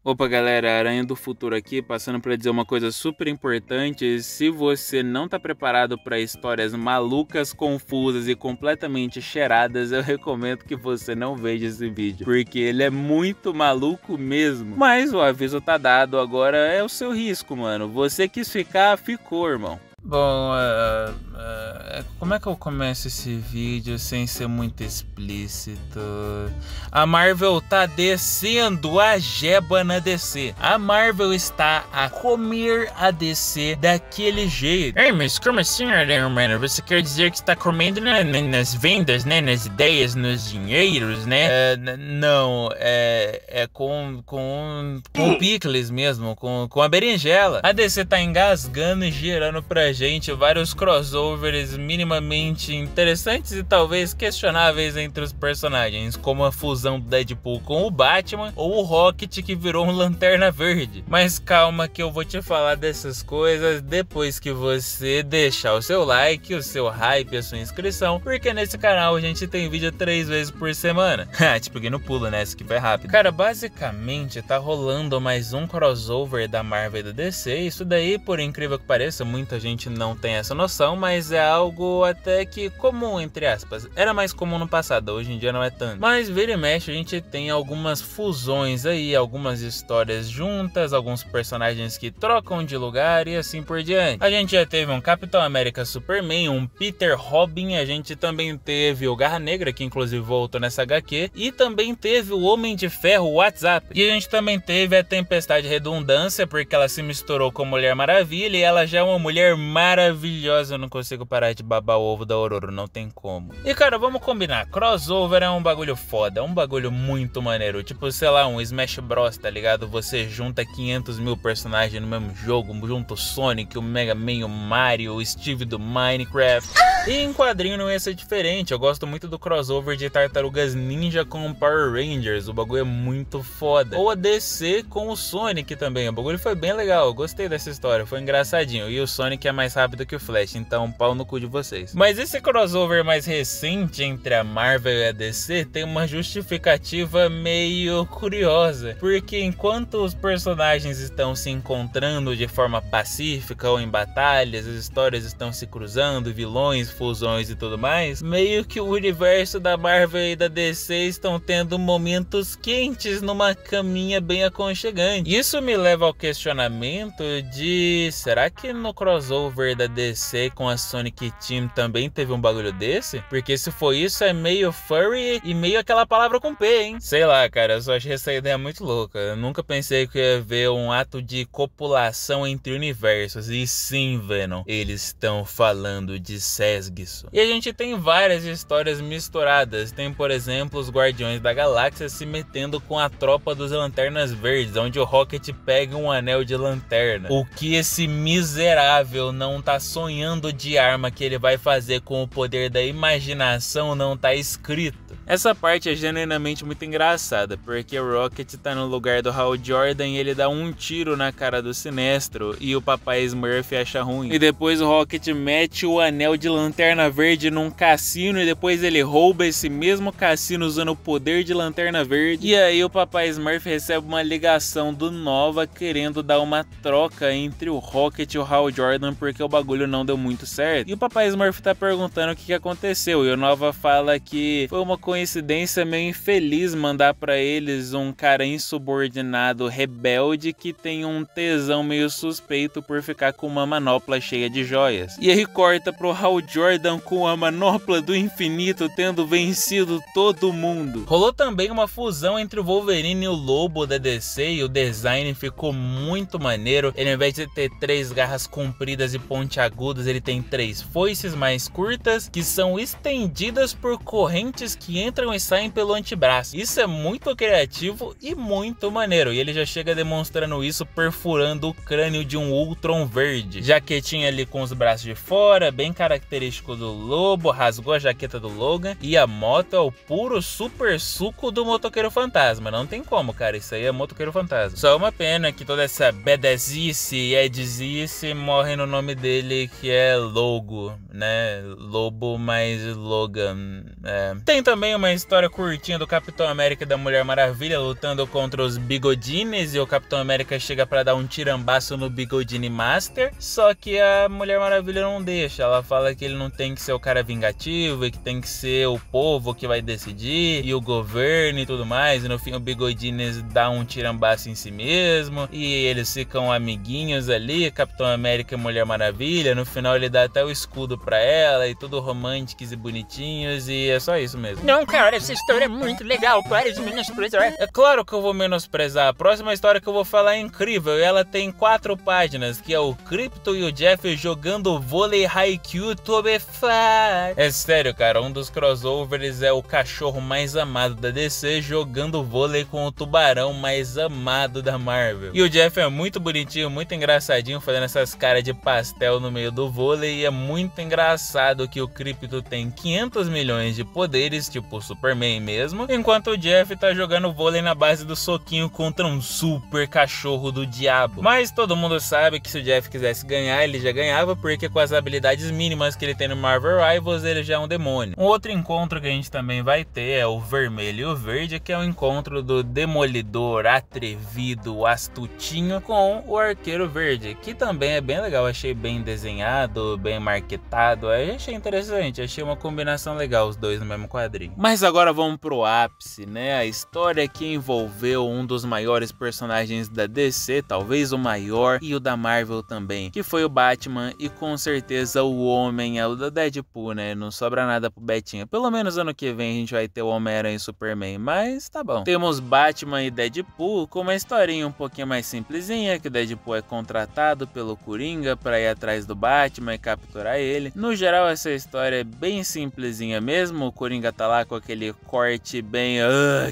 Opa galera, Aranha do Futuro aqui, passando para dizer uma coisa super importante. Se você não tá preparado para histórias malucas, confusas e completamente cheiradas, eu recomendo que você não veja esse vídeo, porque ele é muito maluco mesmo. Mas o aviso tá dado, agora é o seu risco, mano. Você quis ficar, ficou, irmão. Bom, como é que eu começo esse vídeo sem ser muito explícito? A Marvel tá descendo a jeba na DC. A Marvel está a comer a DC daquele jeito. Ei, mas como assim, mano? Você quer dizer que está comendo nas vendas, né? Nas ideias, nos dinheiros, né? Não, é com picles mesmo, com a berinjela. A DC tá engasgando e gerando pra gente vários crossovers minimamente interessantes e talvez questionáveis entre os personagens, como a fusão do Deadpool com o Batman ou o Rocket que virou um Lanterna Verde. Mas calma que eu vou te falar dessas coisas depois que você deixar o seu like, o seu hype, a sua inscrição, porque nesse canal a gente tem vídeo 3 vezes por semana. Tipo que no pulo, né? Isso aqui vai rápido. Cara, basicamente tá rolando mais um crossover da Marvel e da DC. Isso daí, por incrível que pareça, muita gente não tem essa noção, mas é algo até que comum, entre aspas. Era mais comum no passado, hoje em dia não é tanto. Mas vira e mexe a gente tem algumas fusões aí, algumas histórias juntas, alguns personagens que trocam de lugar e assim por diante. A gente já teve um Capitão América Superman, um Peter Robin, a gente também teve o Garra Negra, que inclusive voltou nessa HQ, e também teve o Homem de Ferro WhatsApp. E a gente também teve a Tempestade Redundância, porque ela se misturou com a Mulher Maravilha e ela já é uma mulher maravilhosa, eu não consigo parar de babar o ovo da Ororo, não tem como. E cara, vamos combinar, crossover é um bagulho foda, é um bagulho muito maneiro, tipo, sei lá, um Smash Bros, tá ligado? Você junta 500 mil personagens no mesmo jogo, junta o Sonic, o Mega Man, o Mario, o Steve do Minecraft. E em quadrinho não ia ser diferente, eu gosto muito do crossover de Tartarugas Ninja com Power Rangers, o bagulho é muito foda. Ou a DC com o Sonic também, o bagulho foi bem legal, eu gostei dessa história, foi engraçadinho. E o Sonic é mais rápido que o Flash, então pau no cu de vocês. Mas esse crossover mais recente entre a Marvel e a DC tem uma justificativa meio curiosa, porque enquanto os personagens estão se encontrando de forma pacífica ou em batalhas, as histórias estão se cruzando, vilões, fusões e tudo mais, meio que o universo da Marvel e da DC estão tendo momentos quentes numa caminha bem aconchegante. Isso me leva ao questionamento de, será que no crossover da DC com a Sonic Team também teve um bagulho desse? Porque se for isso é meio furry e meio aquela palavra com P, hein? Sei lá, cara, eu só achei essa ideia muito louca. Eu nunca pensei que ia ver um ato de copulação entre universos. E sim, Venom, eles estão falando de Sesgisso. E a gente tem várias histórias misturadas. Tem, por exemplo, os Guardiões da Galáxia se metendo com a tropa dos Lanternas Verdes, onde o Rocket pega um anel de lanterna. O que esse miserável não tá sonhando de arma que ele vai fazer com o poder da imaginação não tá escrito. Essa parte é genuinamente muito engraçada, porque o Rocket tá no lugar do Hal Jordan e ele dá um tiro na cara do Sinestro e o Papai Smurf acha ruim. E depois o Rocket mete o anel de Lanterna Verde num cassino e depois ele rouba esse mesmo cassino usando o poder de Lanterna Verde. E aí o Papai Smurf recebe uma ligação do Nova querendo dar uma troca entre o Rocket e o Hal Jordan porque o bagulho não deu muito certo. E o Papai Smurf tá perguntando o que aconteceu e o Nova fala que foi uma coincidência meio infeliz mandar pra eles um cara insubordinado rebelde que tem um tesão meio suspeito por ficar com uma manopla cheia de joias. E aí corta pro Hal Jordan com a manopla do infinito tendo vencido todo mundo. Rolou também uma fusão entre o Wolverine e o Lobo da DC e o design ficou muito maneiro. Ele, ao invés de ter 3 garras compridas e pontiagudas, ele tem 3 foices mais curtas que são estendidas por correntes que entram e saem pelo antebraço. Isso é muito criativo e muito maneiro. E ele já chega demonstrando isso perfurando o crânio de um Ultron verde. Jaquetinha ali com os braços de fora, bem característico do Lobo, rasgou a jaqueta do Logan. E a moto é o puro super suco do Motoqueiro Fantasma. Não tem como, cara. Isso aí é Motoqueiro Fantasma. Só uma pena que toda essa badazice e edizice morre no nome dele, que é Logo, né? Lobo mais Logan. Tem também uma história curtinha do Capitão América e da Mulher Maravilha lutando contra os Bigodines, e o Capitão América chega pra dar um tirambaço no Bigodine Master, só que a Mulher Maravilha não deixa. Ela fala que ele não tem que ser o cara vingativo e que tem que ser o povo que vai decidir e o governo e tudo mais, e no fim o Bigodines dá um tirambaço em si mesmo e eles ficam amiguinhos ali, Capitão América e Mulher Maravilha. No final ele dá até o escudo pra ela e tudo românticos e bonitinhos, e é só isso mesmo. Não, cara, essa história é muito legal, para de menosprezar. É claro que eu vou menosprezar. A próxima história que eu vou falar é incrível, e ela tem 4 páginas, que é o Krypto e o Jeff jogando vôlei Haikyuu Tobefar. É sério, cara, um dos crossovers é o cachorro mais amado da DC jogando vôlei com o tubarão mais amado da Marvel. E o Jeff é muito bonitinho, muito engraçadinho, fazendo essas caras de pastel no meio do vôlei, e é muito engraçado que o Krypto tem 500 milhões de poderes, tipo o Superman mesmo, enquanto o Jeff tá jogando vôlei na base do soquinho contra um super cachorro do diabo. Mas todo mundo sabe que se o Jeff quisesse ganhar, ele já ganhava, porque com as habilidades mínimas que ele tem no Marvel Rivals, ele já é um demônio. Um outro encontro que a gente também vai ter é o Vermelho e o Verde, que é o encontro do Demolidor atrevido, astutinho, com o Arqueiro Verde, que também é bem legal. Achei bem desenhado, bem marketado, achei interessante, achei uma combinação legal os dois no mesmo quadrinho. Mas agora vamos pro ápice, né? A história que envolveu um dos maiores personagens da DC, talvez o maior, e o da Marvel também, que foi o Batman, e com certeza o Homem, é o da Deadpool, né? Não sobra nada pro Betinho. Pelo menos ano que vem a gente vai ter o Homem-Aranha e Superman, mas tá bom. Temos Batman e Deadpool com uma historinha um pouquinho mais simplesinha, que o Deadpool é contratado pelo Coringa pra ir atrás do Batman e capturar ele. No geral, essa história é bem simplesinha mesmo. O Coringa tá lá com aquele corte bem...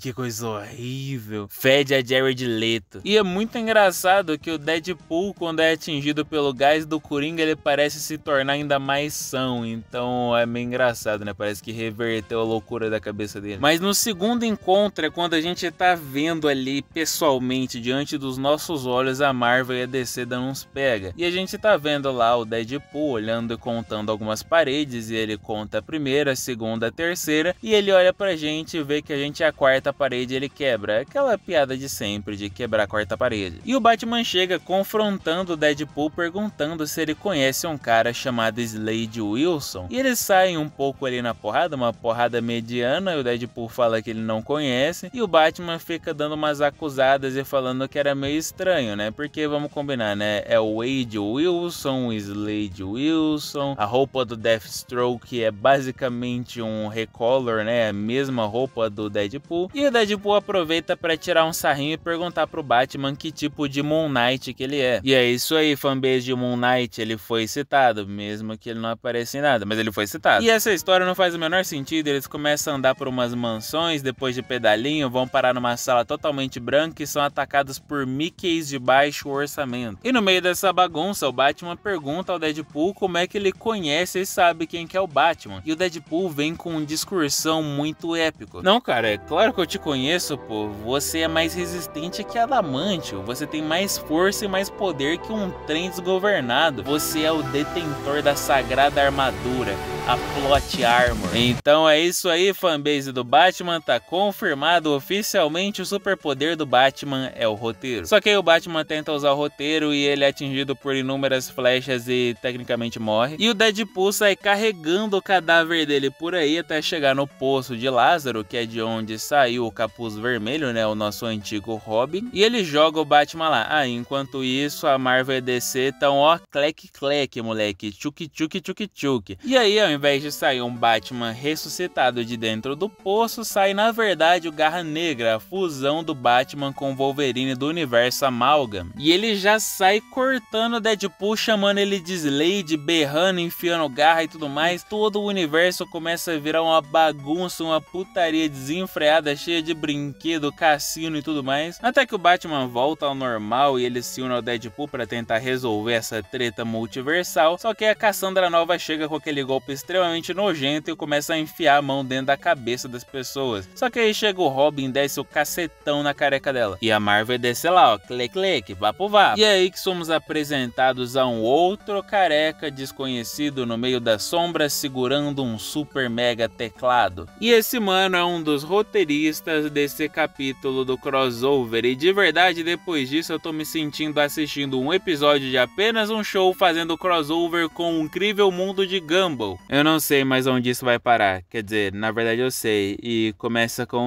que coisa horrível. Fede a Jared Leto. E é muito engraçado que o Deadpool, quando é atingido pelo gás do Coringa, ele parece se tornar ainda mais são. Então é meio engraçado, né? Parece que reverteu a loucura da cabeça dele. Mas no segundo encontro é quando a gente tá vendo ali pessoalmente, diante dos nossos olhos, a Marvel e a DC dando uns pega. E a gente tá vendo lá o Deadpool olhando e contando algumas paredes, e ele conta a primeira, a segunda, a terceira, e ele olha pra gente e vê que a gente é a quarta parede e ele quebra. Aquela piada de sempre, de quebrar a quarta parede. E o Batman chega confrontando o Deadpool, perguntando se ele conhece um cara chamado Slade Wilson. E eles saem um pouco ali na porrada, uma porrada mediana, e o Deadpool fala que ele não conhece, e o Batman fica dando umas acusadas e falando que era meio estranho, né? Porque vamos combinar, né? É o Wade Wilson, o Slade Wilson, a roupa do Deathstroke é basicamente um recolor, né? A mesma roupa do Deadpool. E o Deadpool aproveita para tirar um sarrinho e perguntar pro Batman que tipo de Moon Knight que ele é. E é isso aí, fanbase de Moon Knight, ele foi citado, mesmo que ele não apareça em nada, mas ele foi citado. E essa história não faz o menor sentido, eles começam a andar por umas mansões, depois de pedalinho, vão parar numa sala totalmente branca e são atacados por Mickeys de baixo orçamento. E no meio dessa bagunça, o Batman pergunta ao Deadpool como é que ele conhece e sabe quem que é o Batman. E o Deadpool vem com um discursão muito épico. Não, cara, é claro que eu te conheço, pô. Você é mais resistente que Adamantio. Você tem mais força e mais poder que um trem desgovernado. Você é o detentor da sagrada armadura, a Plot Armor. Então é isso aí, fanbase do Batman. Tá confirmado oficialmente, o superpoder do Batman é o roteiro. Só que aí o Batman tenta usar o roteiro e ele é atingido por inúmeras flechas e tecnicamente morre. E o Deadpool sai carregando o cadáver dele por aí até chegar no Poço de Lázaro, que é de onde saiu o Capuz Vermelho, né? O nosso antigo Robin. E ele joga o Batman lá. Enquanto isso, a Marvel e a DC tão ó, clec, moleque. Tchuc. E aí, ao invés de sair um Batman ressuscitado de dentro do poço, sai na verdade o Garra Negra, a fusão do Batman com o Wolverine do universo Amalgam. E ele já sai cortando o Deadpool, chamando ele de Slade, berrando, enfiando garra e tudo mais. Todo o universo começa a virar uma bagunça, uma putaria desenfreada, cheia de brinquedo, cassino e tudo mais. Até que o Batman volta ao normal e ele se une ao Deadpool para tentar resolver essa treta multiversal. Só que a Cassandra Nova chega com aquele golpe extremamente nojento e começa a enfiar a mão dentro da cabeça das pessoas. Só que aí chega o Robin e desce o cacetão na careca dela. E a Marvel desce lá, ó, clique, vá pro vá. E é aí que somos apresentados a um outro careca desconhecido no meio das sombras segurando um super mega teclado. E esse mano é um dos roteiristas desse capítulo do crossover. E de verdade, depois disso eu tô me sentindo assistindo um episódio de apenas um show fazendo crossover com o incrível mundo de Gumball. Eu não sei mais onde isso vai parar. Quer dizer, na verdade eu sei. E começa com...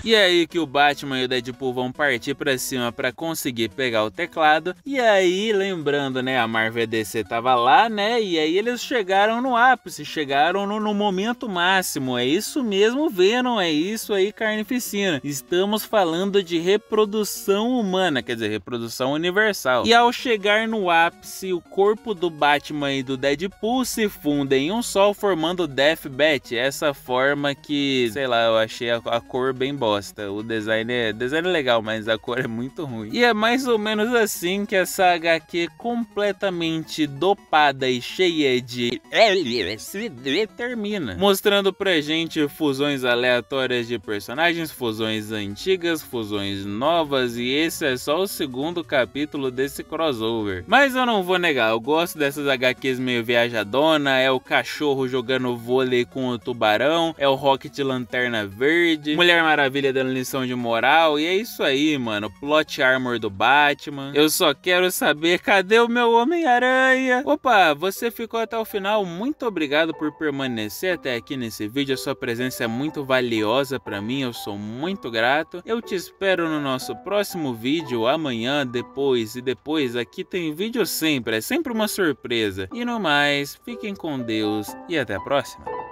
E é aí que o Batman e o Deadpool vão partir pra cima pra conseguir pegar o teclado. E aí, lembrando, né, a Marvel e a DC tava lá, né, e aí eles chegaram no ápice, chegaram no momento máximo. É isso mesmo, Venom, é isso aí, Carnificina. Estamos falando de reprodução humana, quer dizer, reprodução universal. E ao chegar no ápice, o corpo do Batman e do Deadpool se fundem em um só, formando Deathbat. Essa forma que, sei lá, eu achei a cor bem boa. O design é legal, mas a cor é muito ruim. E é mais ou menos assim que essa HQ completamente dopada e cheia de LSD termina. Mostrando pra gente fusões aleatórias de personagens, fusões antigas, fusões novas, e esse é só o segundo capítulo desse crossover. Mas eu não vou negar, eu gosto dessas HQs meio viajadona, é o cachorro jogando vôlei com o tubarão, é o Rocket Lanterna Verde, Mulher Maravilha dando lição de moral, e é isso aí, mano. Plot armor do Batman. Eu só quero saber, cadê o meu Homem-Aranha? Opa, você ficou até o final, muito obrigado por permanecer até aqui nesse vídeo, a sua presença é muito valiosa pra mim, eu sou muito grato. Eu te espero no nosso próximo vídeo, amanhã, depois, e depois aqui tem vídeo sempre, é sempre uma surpresa. E no mais, fiquem com Deus e até a próxima.